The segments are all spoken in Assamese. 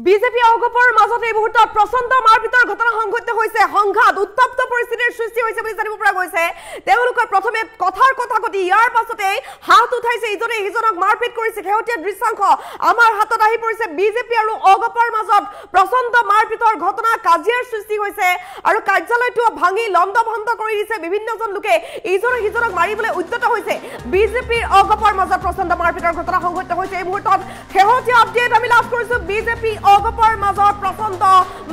বিজেপি অগপৰ মাজত এই মুহূৰ্তত প্ৰচণ্ড মাৰপিটৰ ঘটনা সংঘটিত হৈছে সংঘাত উত্তপ্ত পৰিস্থিতিৰ সৃষ্টি হৈছে বুলি জানিব পৰা গৈছে তেওঁলোকে প্ৰথমে কথাৰ কথা কতি ইয়াৰ পাছতে হাত উঠাইছে ইজনে সিজনক মাৰপিট কৰিছে খেহতীয়া দৃশ্যাংশ আমাৰ হাতত আহি পৰিছে বিজেপি আৰু অগপৰ মাজত প্ৰচণ্ড মাৰপিটৰ ঘটনা কাজিয়াৰ সৃষ্টি হৈছে আৰু কাৰ্যালয়টো ভাঙি লণ্ডভণ্ড কৰি দিছে বিভিন্নজন লোকে ইজনে সিজনক মাৰিবলৈ উদ্যত হৈছে বিজেপিৰ অগপৰ মাজত প্ৰচণ্ড মাৰপিটৰ ঘটনা সংঘটিত হৈছে এই মুহূৰ্তত খেহতীয়া আপডেট আমি লাভ কৰিছো বিজেপি অগপৰ মাজত প্ৰচণ্ড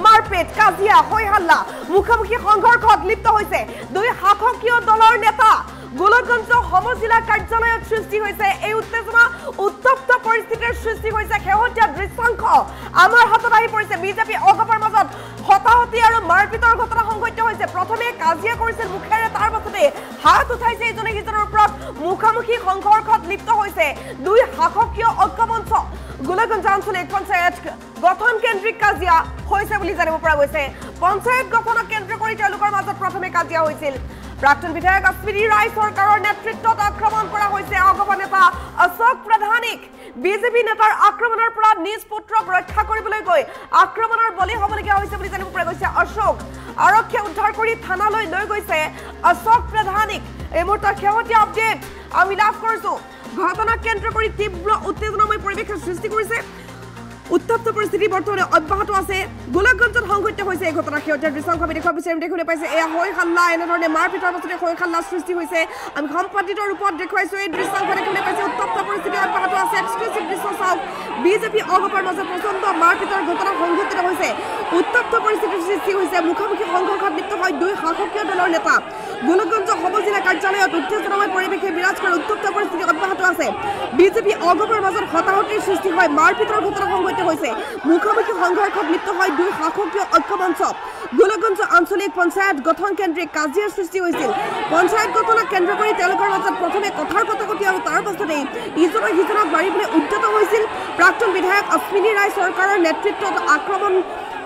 মাৰপিট কাজিয়া হৈ হাল্লা মুখামুখি সংঘৰ্ষত লিপ্ত হৈছে দুই শাসকীয় দলৰ নেতা গোলকগঞ্জ সমজিলা কাৰ্যালয়ত সৃষ্টি হৈছে এই উত্তেজনা উত্তপ্ত পৰিস্থিতিৰ সৃষ্টি হৈছে খেহতীয়া দৃশ্যাংশ আমাৰ হাতত আহি পৰিছে বিজেপি অগপৰ মাজত হতাহতি আৰু মাৰপিটৰ ঘটনা সংঘটিত হৈছে প্ৰথমে কাজিয়া কৰিছিল মুখেৰে তাৰ পাছতে হাত উঠাইছে ইজনে সিজনৰ ওপৰত মুখামুখি সংঘৰ্ষত লিপ্ত হৈছে দুই শাসকীয় ঐক্যমঞ্চ গোলকগঞ্জ আঞ্চলিক পঞ্চায়ত গঠন কেন্দ্ৰিক কাজিয়া হৈছে বুলি জানিব পৰা গৈছে পঞ্চায়ত গঠনক কেন্দ্ৰ কৰি তেওঁলোকৰ মাজত প্ৰথমে কাজিয়া হৈছিল প্ৰাক্তন বিধায়ক অশ্বিনী ৰায় চৰকাৰৰ নেতৃত্বত আক্ৰমণ কৰা হৈছে অগপ নেতা অশোক প্ৰধানিক বিজেপি নেতাৰ আক্ৰমণৰ পৰা নিজ পুত্ৰক ৰক্ষা কৰিবলৈ গৈ আক্ৰমণৰ বলি হ'বলগীয়া হৈছে বুলি জানিব পৰা গৈছে অশোক আৰক্ষীয়ে উদ্ধাৰ কৰি থানালৈ লৈ গৈছে অশোক প্ৰধানিক এই মুহূৰ্তত খেহতীয়া আপডেট আমি লাভ কৰিছো ঘটনাক কেন্দ্ৰ কৰি তীব্ৰ উত্তেজনাময় পৰিৱেশৰ সৃষ্টি কৰিছে উত্তপ্ত পৰিস্থিতি বৰ্তমানে অব্যাহত আছে গোলকগঞ্জত সংঘটিত হৈছে এই ঘটনা খেহতীয়া দৃশ্যাংশ আমি দেখুৱাব বিচাৰিম দেখিবলৈ পাইছে এয়া হৈ হাল্লা এনেধৰণে মাৰপিটৰ পাছতে হৈ হাল্লা সৃষ্টি হৈছে আমি সম্পাদিত ৰূপত দেখুৱাইছো এই দৃশ্যাংশ দেখিবলৈ পাইছে উত্তপ্ত পৰিস্থিতি অব্যাহত আছে এক্সক্লুচিভ দৃশ্য চাওক বিজেপি অগপৰ মাজত প্ৰচণ্ড মাৰপিটৰ ঘটনা সংঘটিত হৈছে উত্তপ্ত পৰিস্থিতিৰ সৃষ্টি হৈছে মুখামুখি সংঘৰ্ষত লিপ্ত হয় দুই শাসকীয় দলৰ নেতা গোলকগঞ্জ সমজিলা কাৰ্যালয়ত উত্তেজনাময় পৰিৱেশে বিৰাজ কৰি উত্তপ্ত পৰিস্থিতি অব্যাহত আছে বিজেপি অগপৰ মাজত হতাহতিৰ সৃষ্টি হয় মাৰপিটৰ ঘটনা সংঘটিত হৈছে মুখামুখি সংঘৰ্ষত লিপ্ত হয় দুই শাসকীয় ঐক্যমঞ্চ গোলকগঞ্জ আঞ্চলিক পঞ্চায়ত গঠন কেন্দ্ৰিক কাজিয়াৰ সৃষ্টি হৈছিল পঞ্চায়ত গঠনক কেন্দ্ৰ কৰি তেওঁলোকৰ মাজত প্ৰথমে কথাৰ কথা কতি আৰু তাৰ পাছতে ইজনে সিজনক মাৰিবলৈ উদ্যত হৈছিল প্ৰাক্তন বিধায়ক অশ্বিনী ৰায় চৰকাৰৰ নেতৃত্বত আক্ৰমণ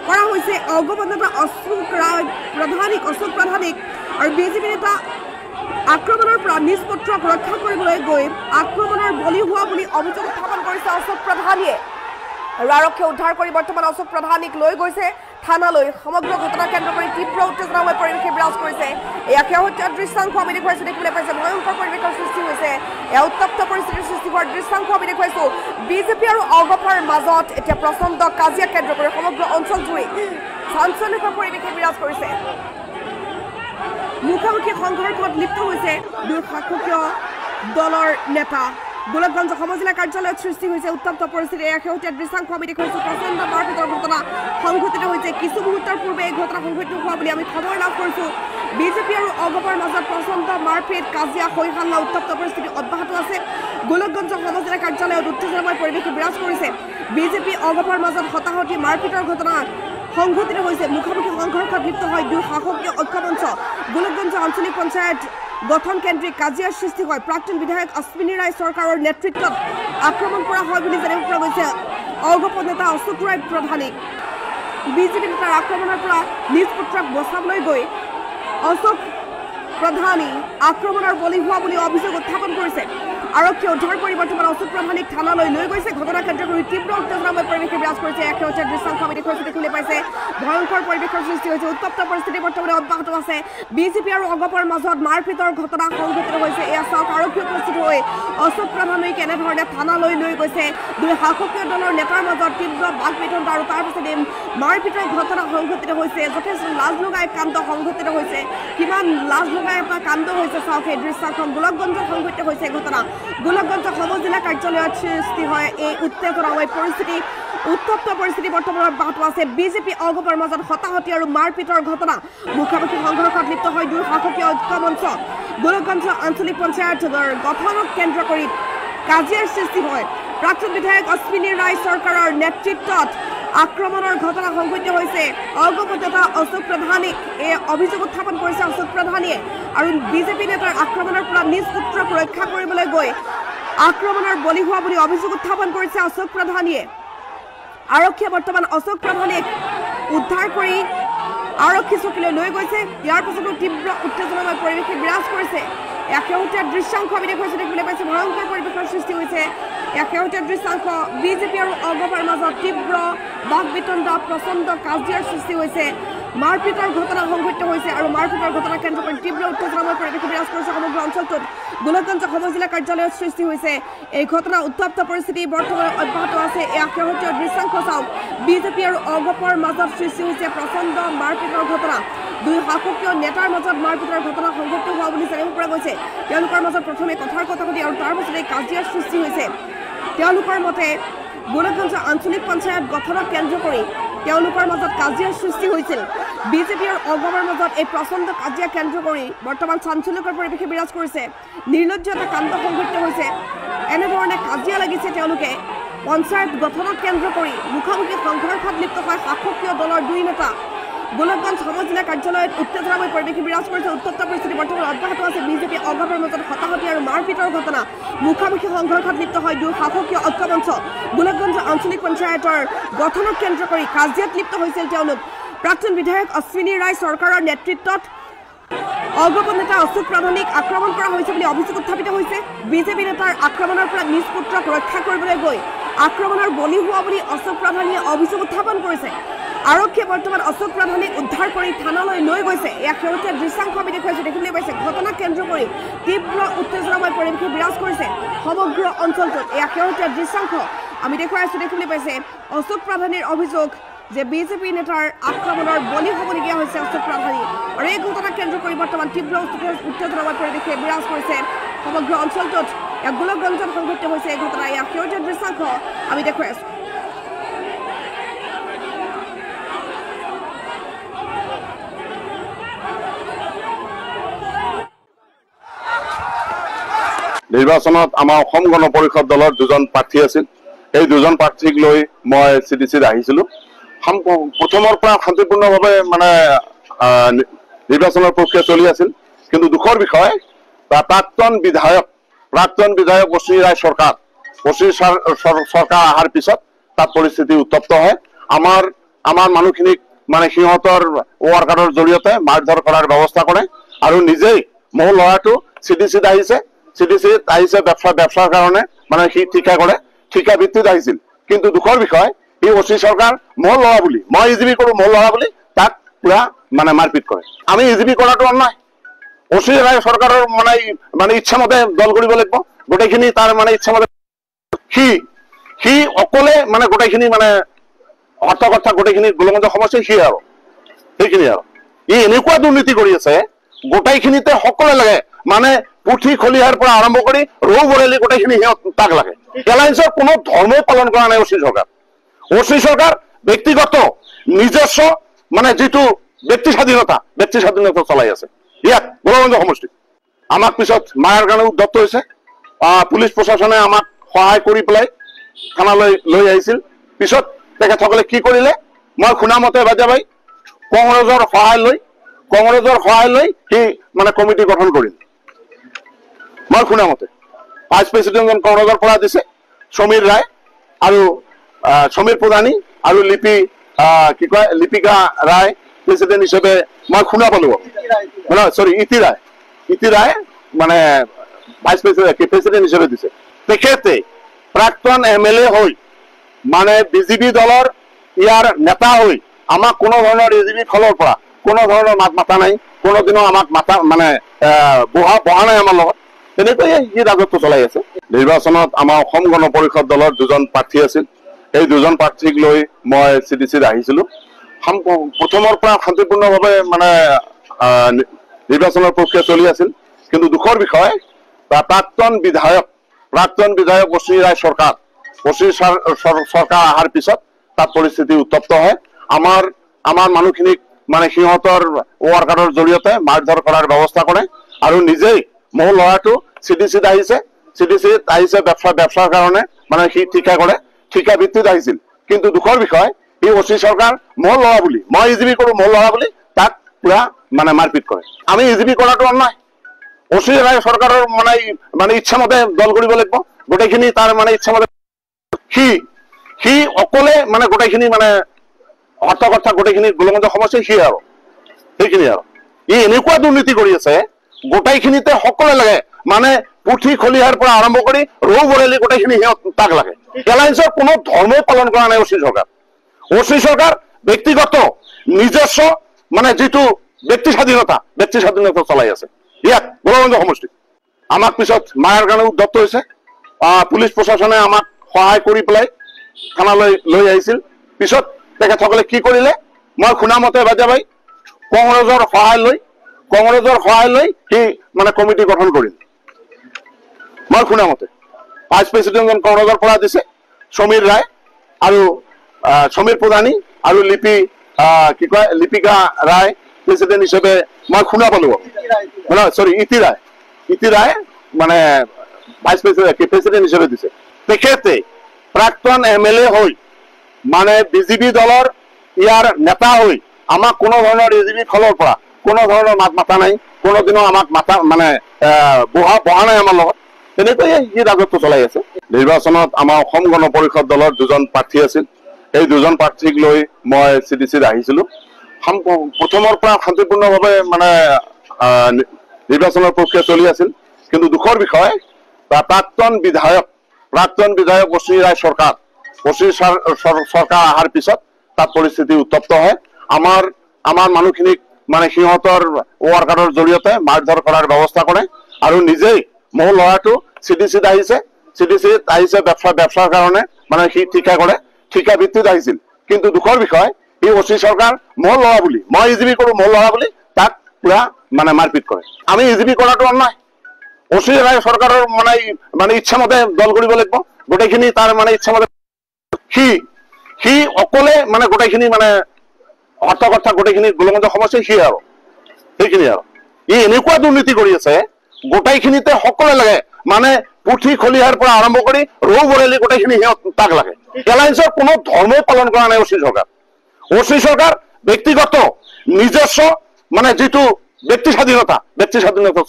কৰা হৈছে অগপ নেতা অশোক প্ৰধানিক আৰু বিজেপি নেতা আক্ৰমণৰ পৰা নিজ পুত্ৰক ৰক্ষা কৰিবলৈ গৈ আক্ৰমণৰ বলি হোৱা বুলি অভিযোগ উত্থাপন কৰিছে অশোক প্ৰধানিয়ে আৰু আৰক্ষীয়ে উদ্ধাৰ কৰি বৰ্তমান অশোক প্ৰধানিক লৈ গৈছে থানালৈ সমগ্ৰ ঘটনা কেন্দ্ৰ কৰি তীব্ৰ উত্তেজনাময় পৰিৱেশে বিৰাজ কৰিছে এয়া খেহতীয়া দৃশ্যাংশ আমি দেখুৱাইছো দেখিবলৈ পাইছে ভয়ংকৰ পৰিৱেশৰ সৃষ্টি হৈছে এয়া উত্তপ্ত পৰিস্থিতিৰ সৃষ্টি হোৱাৰ দৃশ্যাংশ আমি দেখুৱাইছো বিজেপি আৰু অগপৰ মাজত এতিয়া প্ৰচণ্ড কাজিয়া কেন্দ্ৰ কৰি সমগ্ৰ অঞ্চল জুৰি চাঞ্চল্যকৰ পৰিৱেশে বিৰাজ কৰিছে মুখামুখি সংঘৰ্ষত লিপ্ত হৈছে দুই শাসকীয় দলৰ নেতা গোলকগঞ্জ সমজিলা কাৰ্যালয়ত সৃষ্টি হৈছে উত্তপ্ত পৰিস্থিতি এয়া সেউজীয়া দৃশ্যাংশ আমি দেখুৱাইছো প্ৰচণ্ড মাৰপিটৰ ঘটনা সংঘটিত হৈছে কিছু মুহূৰ্তৰ পূৰ্বে এই ঘটনা সংঘটিত হোৱা বুলি আমি খবৰ লাভ কৰিছো বিজেপি আৰু অগপৰ মাজত প্ৰচণ্ড মাৰপিট কাজিয়া হৈ হাল্লা উত্তপ্ত পৰিস্থিতি অব্যাহত আছে গোলকগঞ্জ সমজিলা কাৰ্যালয়ত উত্তেজনাময় পৰিৱেশে বিৰাজ কৰিছে বিজেপি অগপৰ মাজত হতাহতি মাৰপিটৰ ঘটনা সংঘটিত হৈছে মুখামুখি সংঘৰ্ষত লিপ্ত হয় দুই শাসকীয় ঐক্যমঞ্চ গোলকগঞ্জ আঞ্চলিক পঞ্চায়ত গঠন কেন্দ্ৰিক কাজিয়াৰ সৃষ্টি হয় প্ৰাক্তন বিধায়ক অশ্বিনী ৰায় চৰকাৰৰ নেতৃত্বত আক্ৰমণ কৰা হয় বুলি জানিব পৰা গৈছে অগপ নেতা অশোক ৰায় প্ৰধানিক বিজেপি নেতাৰ আক্ৰমণৰ পৰা নিজ পুত্ৰক বচাবলৈ গৈ অশোক প্ৰধানী আক্ৰমণৰ বলি হোৱা বুলি অভিযোগ উত্থাপন কৰিছে আৰক্ষীয়ে উদ্ধাৰ কৰি বৰ্তমান অশোক প্ৰধানিক থানালৈ লৈ গৈছে ঘটনা কেন্দ্ৰ কৰি তীব্ৰ উত্তেজনাময় পৰিৱেশে বিৰাজ কৰিছে এক সেউজীয়া দৃশ্যাংশ আমি দেখুৱাইছো দেখিবলৈ পাইছে ভয়ংকৰ পৰিৱেশৰ সৃষ্টি হৈছে উত্তপ্ত পৰিস্থিতি বৰ্তমানে অব্যাহত আছে বিজেপি আৰু অগপৰ মাজত মাৰপিটৰ ঘটনা সংঘটিত হৈছে এয়া চাওক আৰক্ষী উপস্থিত হৈ অশোক প্ৰধানিক কেনেধৰণে থানালৈ লৈ গৈছে দুই শাসকীয় দলৰ নেতাৰ মাজত তীব্ৰ বাক বিতণ্ডা আৰু তাৰ পাছতে মাৰপিটৰ ঘটনা সংঘটিত হৈছে যথেষ্ট লাজ লগা এক কাণ্ড সংঘটিত হৈছে কিমান লাজ লগা এটা কাণ্ড হৈছে চাওক এই দৃশ্যাংশ গোলকগঞ্জত সংঘটিত হৈছে ঘটনা গোলকগঞ্জ সমজিলা কাৰ্যালয়ত সৃষ্টি হয় এই উত্তেজনাময় পৰিস্থিতি উত্তপ্ত পৰিস্থিতি বৰ্তমান অব্যাহত আছে বিজেপি অগপৰ মাজত হতাহতি আৰু মাৰপিটৰ ঘটনা মুখামুখি সংঘৰ্ষত লিপ্ত হয় দুই শাসকীয় ঐক্যমঞ্চ গোলকগঞ্জ আঞ্চলিক পঞ্চায়তৰ গঠনক কেন্দ্ৰ কৰি কাজিয়াৰ সৃষ্টি হয় প্ৰাক্তন বিধায়ক অশ্বিনী ৰায় চৰকাৰৰ নেতৃত্বত আক্ৰমণৰ ঘটনা সংঘটিত হৈছে অগপ নেতা অশোক প্ৰধানিক এই অভিযোগ উত্থাপন কৰিছে অশোক প্ৰধানিয়ে আৰু বিজেপি নেতাৰ আক্ৰমণৰ পৰা নিজ পুত্ৰক ৰক্ষা কৰিবলৈ গৈ আক্ৰমণৰ বলি হোৱা বুলি অভিযোগ উত্থাপন কৰিছে অশোক প্ৰধানিয়ে আৰক্ষীয়ে বৰ্তমান অশোক প্ৰধানিক উদ্ধাৰ কৰি আৰক্ষী চকীলৈ লৈ গৈছে ইয়াৰ পাছতো তীব্ৰ উত্তেজনাময় পৰিৱেশে বিৰাজ কৰিছে এক সেউজীয়া দৃশ্যাংশ আমি দেখুৱাইছো দেখিবলৈ পাইছে ভয়ংকৰ পৰিৱেশৰ সৃষ্টি হৈছে শেহতীয়া দৃশ্যাংশ বিজেপি আৰু অগপৰ মাজত তীব্ৰ বাকবিতণ্ডা প্ৰচণ্ড কাজিয়াৰ সৃষ্টি হৈছে মাৰপিটৰ ঘটনা সংঘটিত হৈছে আৰু মাৰপিটৰ ঘটনা কেন্দ্ৰ কৰি তীব্ৰ উত্তেজনাময় পৰিৱেশ বিৰাজ কৰিছে সমগ্ৰ অঞ্চলটোত গোলকগঞ্জ সমজিলা কাৰ্যালয়ত সৃষ্টি হৈছে এই ঘটনা উত্তপ্ত পৰিস্থিতি বৰ্তমান অব্যাহত আছে শেহতীয়া দৃশ্যাংশ চাওক বিজেপি আৰু অগপৰ মাজত সৃষ্টি হৈছে প্ৰচণ্ড মাৰপিটৰ ঘটনা দুই শাসকীয় নেতাৰ মাজত মাৰপিটৰ ঘটনা সংঘটিত হোৱা বুলি জানিব পৰা গৈছে তেওঁলোকৰ মাজত প্ৰথমে কথাৰ কথা পাতি আৰু তাৰ পাছতে কাজিয়াৰ সৃষ্টি হৈছে তেওঁলোকৰ মতে গোলকগঞ্জ আঞ্চলিক পঞ্চায়ত গঠনক কেন্দ্ৰ কৰি তেওঁলোকৰ মাজত কাজিয়াৰ সৃষ্টি হৈছিল বিজেপি আৰু অগপৰ মাজত এই প্ৰচণ্ড কাজিয়া কেন্দ্ৰ কৰি বৰ্তমান চাঞ্চল্যকৰ পৰিৱেশে বিৰাজ কৰিছে নিৰ্লজ্জ এটা কাণ্ড সংঘটিত হৈছে এনেধৰণে কাজিয়া লাগিছে তেওঁলোকে পঞ্চায়ত গঠনক কেন্দ্ৰ কৰি মুখামুখি সংঘৰ্ষত লিপ্ত হয় শাসকীয় দলৰ দুই নেতা গোলকগঞ্জ সমজিলা কাৰ্যালয়ত উত্তেজনাময় পৰিৱেশে বিৰাজ কৰিছে উত্তপ্ত পৰিস্থিতি বৰ্তমান অব্যাহত আছে বিজেপি অগপৰ মাজত হতাহতি আৰু মাৰপিটৰ ঘটনা মুখামুখি সংঘৰ্ষত লিপ্ত হয় দুই শাসকীয় ঐক্যমঞ্চ গোলকগঞ্জ আঞ্চলিক পঞ্চায়তৰ গঠনক কেন্দ্ৰ কৰি কাজিয়াত লিপ্ত হৈছিল তেওঁলোক প্ৰাক্তন বিধায়ক অশ্বিনী ৰায় চৰকাৰৰ নেতৃত্বত অগপ নেতা অশোক প্ৰধানীক আক্ৰমণ কৰা হৈছে বুলি অভিযোগ উত্থাপিত হৈছে বিজেপি নেতাৰ আক্ৰমণৰ পৰা নিজ পুত্ৰক ৰক্ষা কৰিবলৈ গৈ আক্ৰমণৰ বলি হোৱা বুলি অশোক প্ৰধানীয়ে অভিযোগ উত্থাপন কৰিছে আৰক্ষীয়ে বৰ্তমান অশোক প্ৰধানীক উদ্ধাৰ কৰি থানালৈ লৈ গৈছে শেহতীয়া দৃশ্যাংশ আমি দেখুৱাইছোঁ দেখিবলৈ পাইছে ঘটনাক কেন্দ্ৰ কৰি তীব্ৰ উত্তেজনাময় পৰিৱেশে বিৰাজ কৰিছে সমগ্ৰ অঞ্চলটোত শেহতীয়া দৃশ্যাংশ আমি দেখুৱাই আছোঁ দেখিবলৈ পাইছে অশোক প্ৰধানীৰ অভিযোগ যে বিজেপি নেতাৰ আক্ৰমণৰ বলি হ'বলগীয়া হৈছে অশোক প্ৰধানী আৰু এই ঘটনাক কেন্দ্ৰ কৰি বৰ্তমান তীব্ৰ উত্তেজনাময় পৰিৱেশে বিৰাজ কৰিছে সমগ্ৰ অঞ্চলটোত গোলকগঞ্জত সংঘটিত হৈছে এই ঘটনা শেহতীয়া দৃশ্যাংশ আমি দেখুৱাই আছোঁ নিৰ্বাচনত আমাৰ অসম গণ পৰিষদ দলৰ দুজন প্ৰাৰ্থী আছিল এই দুজন প্ৰাৰ্থীক লৈ মই চিডিচিত আহিছিলোঁ প্ৰথমৰ পৰা শান্তিপূৰ্ণভাৱে মানে নিৰ্বাচনৰ প্ৰক্ৰিয়া চলি আছিল কিন্তু দুখৰ বিষয় প্ৰাক্তন বিধায়ক অশ্বিনী ৰায় চৰকাৰ অহাৰ পিছত তাত পৰিস্থিতি উত্তপ্ত হয় আমাৰ মানুহখিনিক মানে সিহঁতৰ ৱাৰ্কাৰৰ জৰিয়তে মাৰধৰ কৰাৰ ব্যৱস্থা কৰে আৰু নিজেই মোৰ ল'ৰাটো চিডিচিত আহিছে ব্যবসাৰ কাৰণে মানে সি ঠিকা কৰে ঠিকা ভিত্তিত আহিছিল কিন্তু দুখৰ বিষয় এই অচি চৰকাৰ মোৰ ল'ৰা বুলি মই ইজিবি কৰোঁ মোৰ ল'ৰা বুলি তাক পুৰা মানে মাৰপিট কৰে আমি ইজিবি কৰাটো অন্যায় অচি ৰায় চৰকাৰৰ মানে ইচ্ছামতে দল কৰিব লাগিব গোটেইখিনি তাৰ মানে ইচ্ছামতে সি অকলে মানে গোটেইখিনি মানে অৰ্থকথা গোটেইখিনি গোলগঞ্জ সমস্যা সি আৰু সেইখিনি আৰু ই এনেকুৱা দুৰ্নীতি কৰি আছে গোটেইখিনিতে সকলে লাগে মানে পুথি খলিহাৰ পৰা আৰম্ভ কৰি ৰৌ বৰেলি গোটেইখিনি তাক লাগে এলায়েন্সৰ কোনো ধৰ্মই পালন কৰা নাই অচি চৰকাৰ ব্যক্তিগত নিজস্ব মানে যিটো ব্যক্তি স্বাধীনতা চলাই আছে ইয়াত গোলগঞ্জ সমষ্টিত আমাক পিছত মায়াৰ কাৰণে উদ্যত হৈছে পুলিচ প্ৰশাসনে আমাক সহায় কৰি পেলাই থানালৈ লৈ আহিছিল পিছত তেখেতসকলে কি কৰিলে মই শুনা মতে বাজাবাই কংগ্ৰেছৰ সহায় লৈ সি মানে কমিটি গঠন কৰিল মই শুনা মতে ভাইচ প্ৰেচিডেণ্টজন কংগ্ৰেছৰ পৰা দিছে সমীৰ ৰায় আৰু সমীৰ প্ৰধানী আৰু লিপিকা ৰায় প্ৰেচিডেণ্ট হিচাপে মই শুনা পালো ইতি ৰায় মানে ভাইচ প্ৰেচিডেণ্ট হিচাপে দিছে তেখেতে প্ৰাক্তন MLA হৈ মানে বিজেপি দলৰ ইয়াৰ নেতা হৈ আমাক কোনো ধৰণৰ এজিবি ফলৰ পৰা কোনো ধৰণৰ মাত মাতা নাই কোনোদিনো আমাক মাতা মানে বহা নাই আমাৰ লগত তেনেকৈয়ে সি ৰাজত্ব চলাই আছে নিৰ্বাচনত আমাৰ অসম গণ পৰিষদ দলৰ দুজন প্ৰাৰ্থী আছিল এই দুজন প্ৰাৰ্থীক লৈ মই চিডিচিত আহিছিলোঁ প্ৰথমৰ পৰা শান্তিপূৰ্ণভাৱে মানে নিৰ্বাচনৰ প্ৰক্ৰিয়া চলি আছিল কিন্তু দুখৰ বিষয় প্ৰাক্তন বিধায়ক অশ্বিনী ৰায় চৰকাৰ অহাৰ পিছত তাত পৰিস্থিতি উত্তপ্ত হয় আমাৰ মানুহখিনিক মানে সিহঁতৰ ৱাৰ্কাৰৰ জৰিয়তে মাৰধৰ কৰাৰ ব্যৱস্থা কৰে আৰু নিজেই মোৰ ল'ৰাটো চিডিচিত আহিছে ব্যবসাৰ কাৰণে মানে সি ঠিকা কৰে ঠিকা ভিত্তিত আহিছিল কিন্তু দুখৰ বিষয় এই অচি চৰকাৰ মোৰ ল'ৰা বুলি মই ইজিবি কৰোঁ মোৰ ল'ৰা বুলি তাক পুৰা মানে মাৰপিট কৰে আমি ইজিবি কৰাটো অন্যায় অচি ৰায় চৰকাৰৰ মানে ইচ্ছামতে দল কৰিব লাগিব গোটেইখিনি তাৰ মানে ইচ্ছামতে সি অকলে মানে গোটেইখিনি মানে অৰ্থকথা গোটেইখিনি গোলগঞ্জ সমস্যা সি আৰু সেইখিনি আৰু ই এনেকুৱা দুৰ্নীতি কৰি আছে গোটেইখিনিতে সকলে লাগে মানে পুথি খলিহাৰ পৰা আৰম্ভ কৰি ৰৌ বৰেলি গোটেইখিনি তাক লাগে। এলায়েন্সৰ কোনো ধৰ্মই পালন কৰা নাই অচি চৰকাৰ। অচি চৰকাৰ ব্যক্তিগত নিজস্ব মানে যিটো ব্যক্তি স্বাধীনতা চলাই আছে ইয়াত গোলগঞ্জ সমষ্টিত। আমাক পিছত মায়াৰ কাৰণে উদ্যত হৈছে। পুলিচ প্ৰশাসনে আমাক সহায় কৰি পেলাই থানালৈ লৈ আহিছিল। পিছত তেখেতসকলে কি কৰিলে, মই শুনা মতে বাজাবাই কংগ্ৰেছৰ সহায় লৈ সি মানে কমিটি গঠন কৰিল। মই শুনা মতে ভাইচ প্ৰেচিডেণ্টজন কংগ্ৰেছৰ পৰা দিছে, সমীৰ ৰায় আৰু সমীৰ প্ৰধানী আৰু লিপিকা ৰায় প্ৰেচিডেণ্ট হিচাপে মই শুনা পালো। ইতি ৰায় মানে ভাইচ প্ৰেচিডেণ্ট হিচাপে দিছে। তেখেতে প্ৰাক্তন MLA হৈ মানে বিজেপি দলৰ ইয়াৰ নেতা হৈ আমাক কোনো ধৰণৰ AGB ফালৰ পৰা কোনো ধৰণৰ মাত মাতা নাই, কোনোদিনো আমাক মাতা মানে বহা নাই আমাৰ লগত। তেনেকৈয়ে সি ৰাজত্ব চলাই আছে। নিৰ্বাচনত আমাৰ অসম গণ পৰিষদ দলৰ দুজন প্ৰাৰ্থী আছিল। এই দুজন প্ৰাৰ্থীক লৈ মই CDCত আহিছিলো। প্ৰথমৰ পৰা শান্তিপূৰ্ণভাৱে মানে নিৰ্বাচনৰ প্ৰক্ৰিয়া চলি আছিল। কিন্তু দুখৰ বিষয় প্ৰাক্তন বিধায়ক অশ্বিনী ৰায় চৰকাৰ অহাৰ পিছত তাত পৰিস্থিতি উত্তপ্ত হয়। আমাৰ মানুহখিনিক মানে সিহঁতৰ ৱাৰ্কাৰৰ জৰিয়তে মাৰধৰ কৰাৰ ব্যৱস্থা কৰে আৰু নিজেই মোৰ ল'ৰাটো CDCত আহিছে ব্যবসাৰ কাৰণে মানে সি ঠিকা ভিত্তিত আহিছিল। কিন্তু দুখৰ বিষয় এই অচি চৰকাৰ মোৰ ল'ৰা বুলি, মই EGB কৰো মোৰ ল'ৰা বুলি তাক পুৰা মানে মাৰপিট কৰে। আমি EGB কৰাটো অন্যায়। অচি ৰায় চৰকাৰৰ মানে ইচ্ছামতে দল কৰিব লাগিব, গোটেইখিনি তাৰ মানে ইচ্ছামতে সি অকলে মানে গোটেইখিনি মানে হত্যা গোটেইখিনি গোলগঞ্জ সমষ্টি সি আৰু সেইখিনি আৰু ই এনেকুৱা দুৰ্নীতি কৰি আছে গোটেইখিনিতে সকলে লাগে। মানে পুথি খলিহাৰ পৰা আৰম্ভ কৰি ৰৌ বৰেলি গোটেইখিনি তাক লাগে। এলায়েন্সৰ কোনো ধৰ্মই পালন কৰা নাই অচি চৰকাৰ ব্যক্তিগত নিজস্ব মানে যিটো ব্যক্তি স্বাধীনতা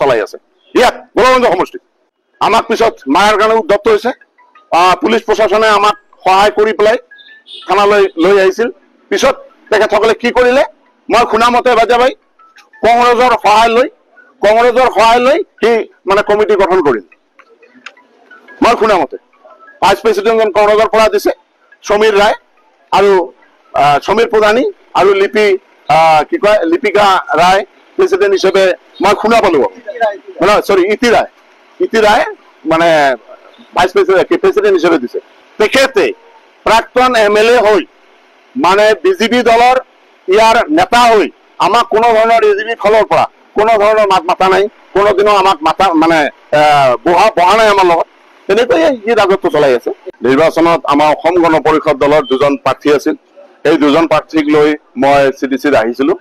চলাই আছে ইয়াত গোলগঞ্জ সমষ্টিত। আমাক পিছত মায়াৰ কাৰণে উদ্যত হৈছে। পুলিচ প্ৰশাসনে আমাক সহায় কৰি পেলাই থানালৈ লৈ আহিছিল। পিছত তেখেতসকলে কি কৰিলে, মই শুনা মতে বাজাবাই কংগ্ৰেছৰ সহায় লৈ সি মানে কমিটি গঠন কৰিল। মই শুনা মতে ভাইচ প্ৰেচিডেণ্টজন কংগ্ৰেছৰ পৰা দিছে, সমীৰ ৰায় আৰু সমীৰ প্ৰধানী আৰু লিপিকা ৰায় প্ৰেচিডেণ্ট হিচাপে মই শুনা পালো। ইতি ৰায় মানে ভাইচ প্ৰেচিডেণ্ট হিচাপে দিছে। তেখেতে প্ৰাক্তন MLA হৈ মানে বিজেপি দলৰ ইয়াৰ নেতা হৈ আমাক কোনো ধৰণৰ AGB ফালৰ পৰা কোনো ধৰণৰ মাত মাতা নাই, কোনোদিনো আমাক মানে বহা নাই আমাৰ লগত। তেনেকৈয়ে সি ৰাজত্ব চলাই আছে। নিৰ্বাচনত আমাৰ অসম গণ পৰিষদ দলৰ দুজন প্ৰাৰ্থী আছিল। এই দুজন প্ৰাৰ্থীক লৈ মই CDCত আহিছিলো।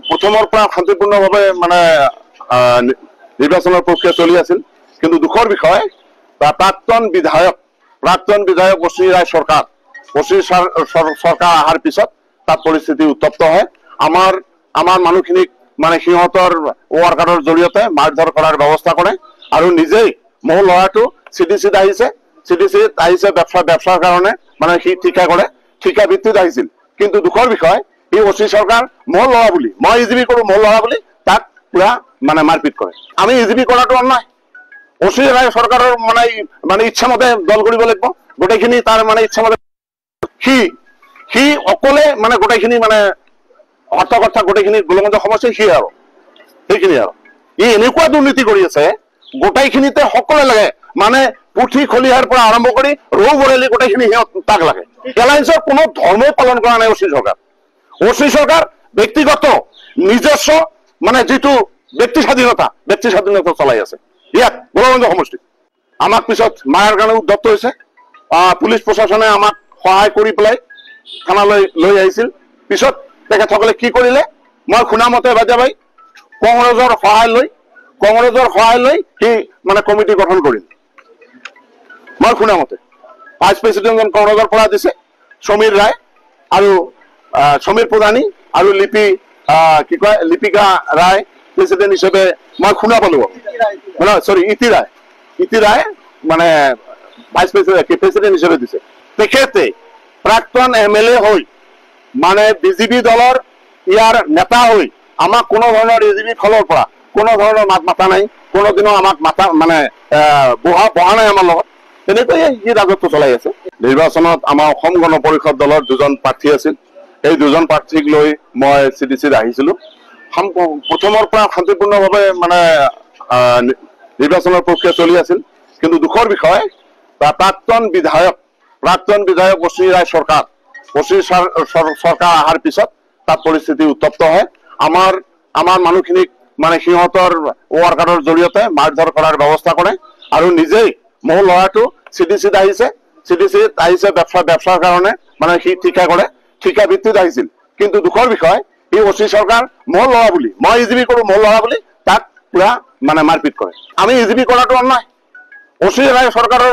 প্ৰথমৰ পৰা শান্তিপূৰ্ণভাৱে মানে নিৰ্বাচনৰ প্ৰক্ৰিয়া চলি আছিল। কিন্তু দুখৰ বিষয় প্ৰাক্তন বিধায়ক অশ্বিনী ৰায় চৰকাৰ অহাৰ পিছত তাত পৰিস্থিতি উত্তপ্ত হয়। আমাৰ মানুহখিনিক মানে সিহঁতৰ ৱাৰ্কাৰৰ জৰিয়তে মাৰধৰ কৰাৰ ব্যৱস্থা কৰে আৰু নিজেই মোৰ ল'ৰাটো CDCত আহিছে ব্যবসাৰ কাৰণে মানে সি ঠিকা ভিত্তিত আহিছিল। কিন্তু দুখৰ বিষয় এই অচি চৰকাৰ মোৰ ল'ৰা বুলি, মই EGB কৰো মোৰ ল'ৰা বুলি তাক পুৰা মানে মাৰপিট কৰে। আমি EGB কৰাটো অন্যায়। অচি ৰায় চৰকাৰৰ মানে ইচ্ছামতে দল কৰিব লাগিব, গোটেইখিনি তাৰ মানে ইচ্ছামতে সি অকলে মানে গোটেইখিনি মানে হত্যা গোটেইখিনি গোলগঞ্জ সমষ্টি সি আৰু সেইখিনি আৰু ই এনেকুৱা দুৰ্নীতি কৰি আছে গোটেইখিনিতে সকলে লাগে। মানে পুথি খলিহাৰ পৰা আৰম্ভ কৰি ৰৌ বৰেলি গোটেইখিনি তাক লাগে। এলায়েন্সৰ কোনো ধৰ্মই পালন কৰা নাই অচি চৰকাৰ ব্যক্তিগত নিজস্ব মানে যিটো ব্যক্তি স্বাধীনতা চলাই আছে ইয়াত গোলগঞ্জ সমষ্টিত। আমাক পিছত মায়াৰ কাৰণে উদ্যত হৈছে। পুলিচ প্ৰশাসনে আমাক সহায় কৰি পেলাই থানালৈ লৈ আহিছিল। পিছত তেখেতসকলে কি কৰিলে, মই শুনা মতে বাজাবাই কংগ্ৰেছৰ সহায় লৈ সি মানে কমিটি গঠন কৰিল। মই শুনা মতে ভাইচ প্ৰেচিডেণ্টজন কংগ্ৰেছৰ পৰা দিছে, সমীৰ ৰায় আৰু সমীৰ প্ৰধানী আৰু লিপিকা ৰায় প্ৰেচিডেণ্ট হিচাপে মই শুনা পালো। ইতি ৰায় মানে ভাইচ প্ৰেচিডেণ্ট হিচাপে দিছে। তেখেতে প্ৰাক্তন MLA হৈ মানে বিজেপি দলৰ ইয়াৰ নেতা হৈ আমাক কোনো ধৰণৰ AGB ফালৰ পৰা কোনো ধৰণৰ মাত মাতা নাই, কোনোদিনও আমাক মাথা মানে বহা নাই আমাৰ লগত। তেনেকৈয়ে সি ৰাজত্ব চলাই আছে। নিৰ্বাচনত আমাৰ অসম গণ পৰিষদ দলৰ দুজন প্ৰাৰ্থী আছিল। এই দুজন প্ৰাৰ্থীক লৈ মই CDCত আহিছিলো। প্ৰথমৰ পৰা শান্তিপূৰ্ণভাৱে মানে নিৰ্বাচনৰ প্ৰক্ৰিয়া চলি আছিল। কিন্তু দুখৰ বিষয় প্ৰাক্তন বিধায়ক অশ্বিনী ৰায় চৰকাৰ অহাৰ পিছত তাত পৰিস্থিতি উত্তপ্ত হয়। আমাৰ মানুহখিনিক মানে সিহঁতৰ ৱাৰ্কাৰৰ জৰিয়তে মাৰধৰ কৰাৰ ব্যৱস্থা কৰে আৰু নিজেই মোৰ ল'ৰাটো CDCত আহিছে ব্যবসাৰ কাৰণে মানে সি ঠিকা কৰে, ঠিকা ভিত্তিত আহিছিল। কিন্তু দুখৰ বিষয় এই অশ্বিনী চৰকাৰ মোৰ ল'ৰা বুলি, মই EGP কৰো মোৰ ল'ৰা বুলি তাক পুৰা মানে মাৰপিট কৰে। আমি EGP কৰাটো অন্যায়। অশ্বিনী ৰায় চৰকাৰৰ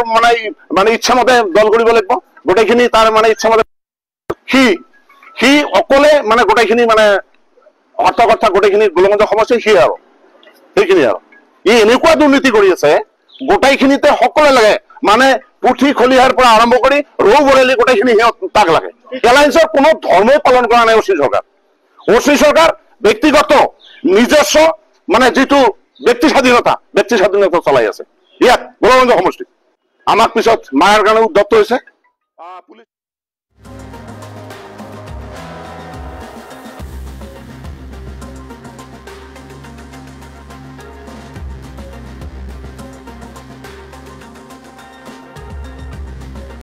মানে ইচ্ছামতে দল কৰিব লাগিব, গোটেইখিনি তাৰ মানে ইচ্ছামতে সি অকলে মানে গোটেইখিনি মানে অৰ্থকথা গোটেইখিনি গোলগঞ্জ সমষ্টি সি আৰু সেইখিনি আৰু ই এনেকুৱা দুৰ্নীতি কৰি আছে গোটেইখিনিতে সকলে লাগে, মানে পুথি খলিহাৰ পৰা আৰম্ভ কৰি ৰৌ বৰেলি গোটেইখিনি তাক লাগে। এলায়েন্সৰ কোনো ধৰ্মই পালন কৰা নাই অশ্বিনী চৰকাৰ ব্যক্তিগত নিজস্ব মানে যিটো ব্যক্তি স্বাধীনতা চলাই আছে ইয়াত গোলগঞ্জ সমষ্টিত। আমাক পিছত মায়াৰ কাৰণে উদ্ধপ্ত হৈছে পুলিচ।